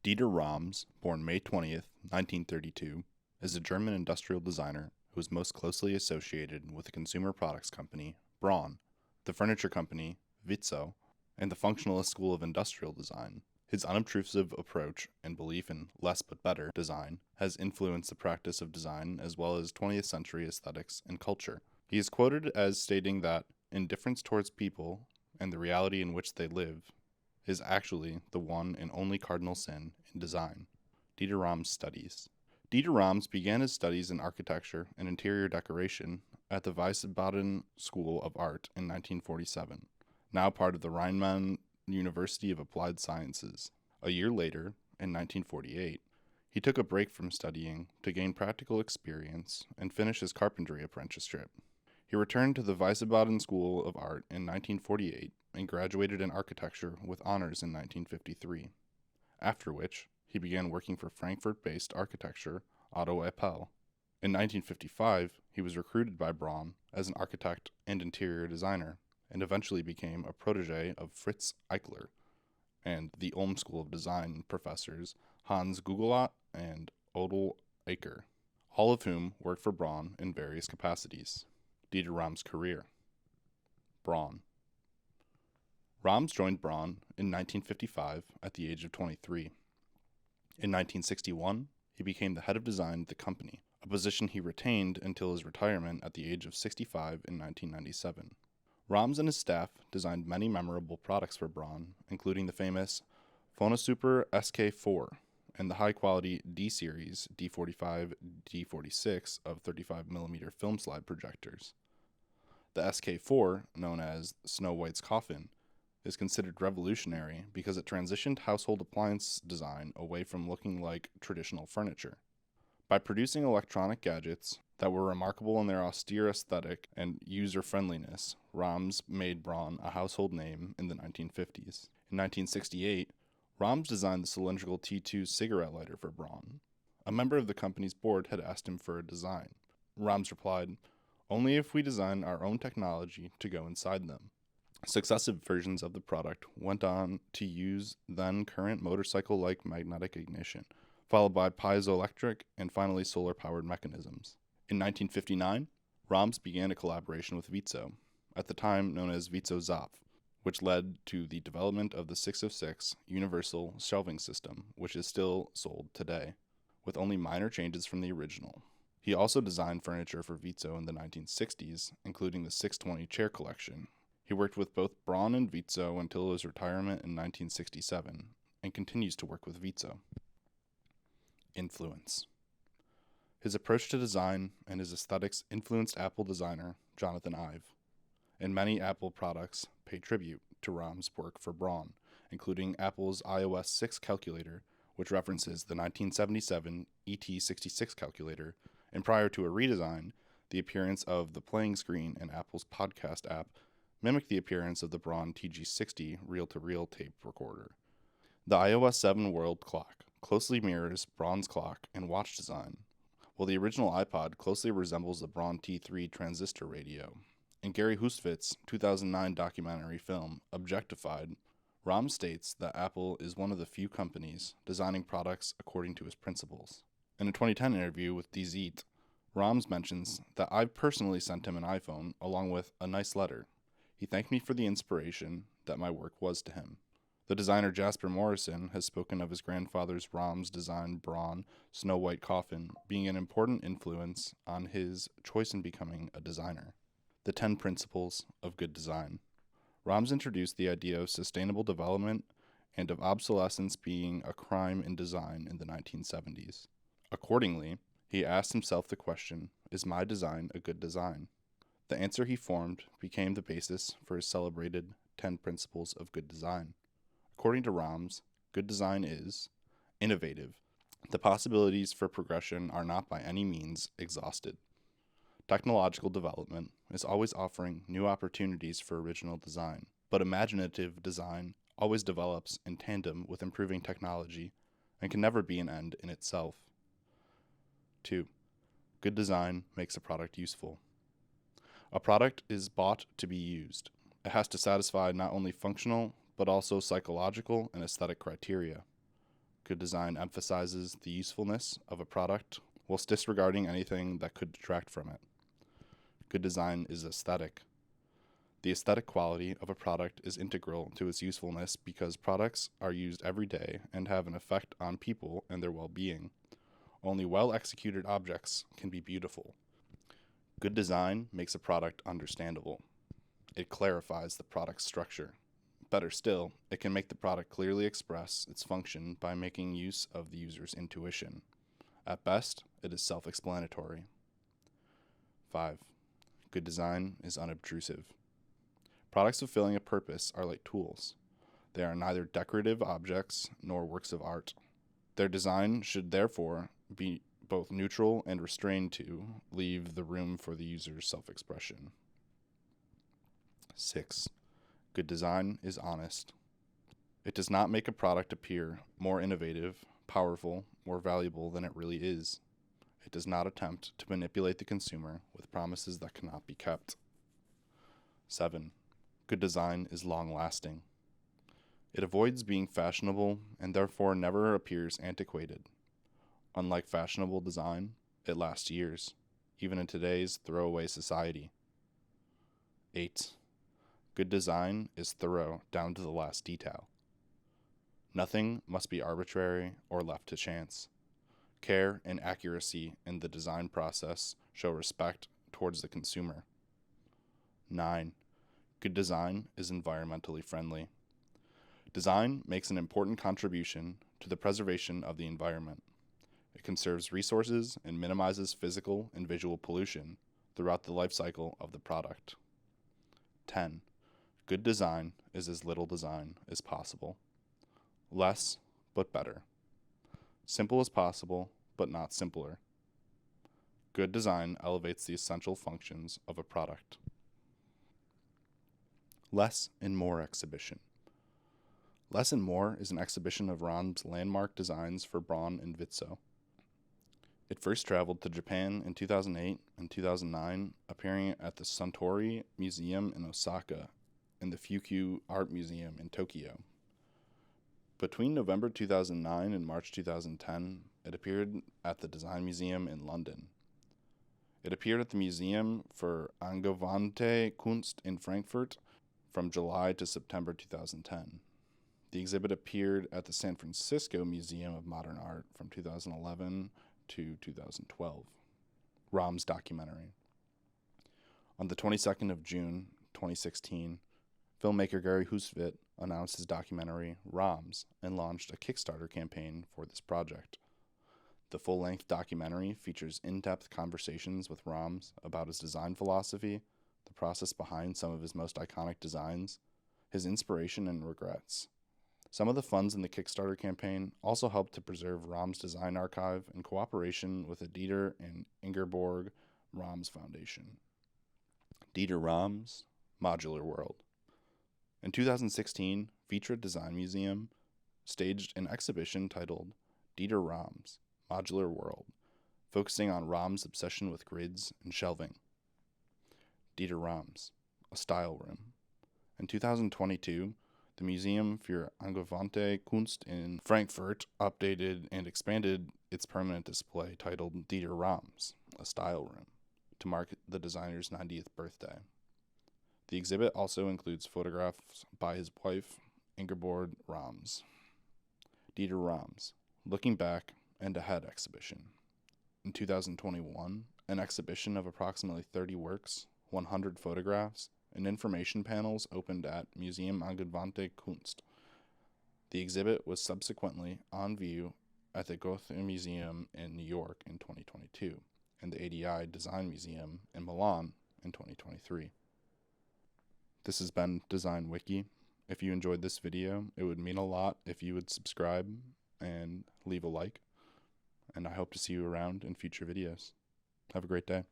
Dieter Rams, born May 20th, 1932, is a German industrial designer who is most closely associated with the consumer products company Braun, the furniture company Vitsœ, and the functionalist school of industrial design. His unobtrusive approach and belief in less but better design has influenced the practice of design as well as 20th century aesthetics and culture. He is quoted as stating that indifference towards people and the reality in which they live is actually the one and only cardinal sin in design. Dieter Rams studies. Dieter Rams began his studies in architecture and interior decoration at the Wiesbaden School of Art in 1947, now part of the Rhineland University of Applied Sciences. A year later, in 1948, he took a break from studying to gain practical experience and finish his carpentry apprenticeship. He returned to the Wiesbaden School of Art in 1948 and graduated in architecture with honors in 1953, after which he began working for Frankfurt-based architecture Otto Appel. In 1955, he was recruited by Braun as an architect and interior designer, and eventually became a protege of Fritz Eichler and the Ulm School of Design professors Hans Gugelot and Odell Aker, all of whom worked for Braun in various capacities. Dieter Rams' career. Braun. Rams joined Braun in 1955 at the age of 23. In 1961, he became the head of design at the company, a position he retained until his retirement at the age of 65 in 1997. Rams and his staff designed many memorable products for Braun, including the famous Phonosuper SK4 and the high-quality D-Series D45, D46 of 35mm film slide projectors. The SK4, known as Snow White's Coffin, is considered revolutionary because it transitioned household appliance design away from looking like traditional furniture. By producing electronic gadgets that were remarkable in their austere aesthetic and user-friendliness, Rams made Braun a household name in the 1950s. In 1968, Rams designed the cylindrical T2 cigarette lighter for Braun. A member of the company's board had asked him for a design. Rams replied, "Only if we design our own technology to go inside them." Successive versions of the product went on to use then-current motorcycle-like magnetic ignition, followed by piezoelectric and finally solar-powered mechanisms. In 1959, Rams began a collaboration with Vitsœ, at the time known as Vitsœ Zapf, which led to the development of the 606 universal shelving system, which is still sold today, with only minor changes from the original. He also designed furniture for Vitsœ in the 1960s, including the 620 chair collection. He worked with both Braun and Vitsœ until his retirement in 1967, and continues to work with Vitsœ. Influence. His approach to design and his aesthetics influenced Apple designer Jonathan Ive, and many Apple products pay tribute to Rams' work for Braun, including Apple's iOS 6 calculator, which references the 1977 ET66 calculator, and prior to a redesign, the appearance of the playing screen in Apple's podcast app mimicked the appearance of the Braun TG60 reel-to-reel tape recorder. The iOS 7 World Clock closely mirrors Braun's clock and watch design, while the original iPod closely resembles the Braun T3 transistor radio. In Gary Hustvedt's 2009 documentary film, Objectified, Rams states that Apple is one of the few companies designing products according to his principles. In a 2010 interview with DesignWiki, Rams mentions that I personally sent him an iPhone along with a nice letter. He thanked me for the inspiration that my work was to him. The designer Jasper Morrison has spoken of his grandfather's Rams designed Braun Snow White Coffin being an important influence on his choice in becoming a designer. The 10 Principles of Good Design. Rams introduced the idea of sustainable development and of obsolescence being a crime in design in the 1970s. Accordingly, he asked himself the question, is my design a good design? The answer he formed became the basis for his celebrated 10 Principles of Good Design. According to Rams, good design is innovative. The possibilities for progression are not by any means exhausted. Technological development is always offering new opportunities for original design, but imaginative design always develops in tandem with improving technology and can never be an end in itself. 2. Good design makes a product useful. A product is bought to be used. It has to satisfy not only functional, but also psychological and aesthetic criteria. Good design emphasizes the usefulness of a product whilst disregarding anything that could detract from it. Good design is aesthetic. The aesthetic quality of a product is integral to its usefulness because products are used every day and have an effect on people and their well-being. Only well-executed objects can be beautiful. Good design makes a product understandable. It clarifies the product's structure. Better still, it can make the product clearly express its function by making use of the user's intuition. At best, it is self-explanatory. 5. Good design is unobtrusive. Products fulfilling a purpose are like tools. They are neither decorative objects nor works of art. Their design should therefore be both neutral and restrained to leave the room for the user's self-expression. 6. Good design is honest. It does not make a product appear more innovative, powerful, or valuable than it really is. It does not attempt to manipulate the consumer with promises that cannot be kept. 7. Good design is long-lasting. It avoids being fashionable and therefore never appears antiquated. Unlike fashionable design, it lasts years, even in today's throwaway society. 8. Good design is thorough down to the last detail. Nothing must be arbitrary or left to chance. Care and accuracy in the design process show respect towards the consumer. 9. Good design is environmentally friendly. Design makes an important contribution to the preservation of the environment. It conserves resources and minimizes physical and visual pollution throughout the life cycle of the product. 10. Good design is as little design as possible. Less, but better. Simple as possible, but not simpler. Good design elevates the essential functions of a product. Less and More exhibition. Less and More is an exhibition of Braun's landmark designs for Braun and Vitsœ. It first traveled to Japan in 2008 and 2009, appearing at the Suntory Museum in Osaka and the Fuku Art Museum in Tokyo. Between November 2009 and March 2010, it appeared at the Design Museum in London. It appeared at the Museum für Angewandte Kunst in Frankfurt from July to September 2010. The exhibit appeared at the San Francisco Museum of Modern Art from 2011 to 2012. Rahm's documentary. On the 22nd of June, 2016, filmmaker Gary Husvitt announced his documentary, Rahm's, and launched a Kickstarter campaign for this project. The full-length documentary features in-depth conversations with Rahm's about his design philosophy, the process behind some of his most iconic designs, his inspiration and regrets. Some of the funds in the Kickstarter campaign also helped to preserve Rahm's design archive in cooperation with the Dieter and Ingeborg Rahm's Foundation. Dieter Rahm's Modular World. In 2016, Vitsœ Design Museum staged an exhibition titled Dieter Rahm's Modular World, focusing on Rahm's obsession with grids and shelving. Dieter Rahm's, a style room. In 2022, the Museum für Angewandte Kunst in Frankfurt updated and expanded its permanent display titled Dieter Rahm's, a style room, to mark the designer's 90th birthday. The exhibit also includes photographs by his wife, Ingeborg Rahm's. Dieter Rahm's, Looking Back and Ahead exhibition. In 2021, an exhibition of approximately 30 works, 100 photographs, and information panels opened at Museum Angewandte Kunst. The exhibit was subsequently on view at the Goethe Museum in New York in 2022 and the ADI Design Museum in Milan in 2023. This has been DesignWiki. If you enjoyed this video, it would mean a lot if you would subscribe and leave a like. And I hope to see you around in future videos. Have a great day.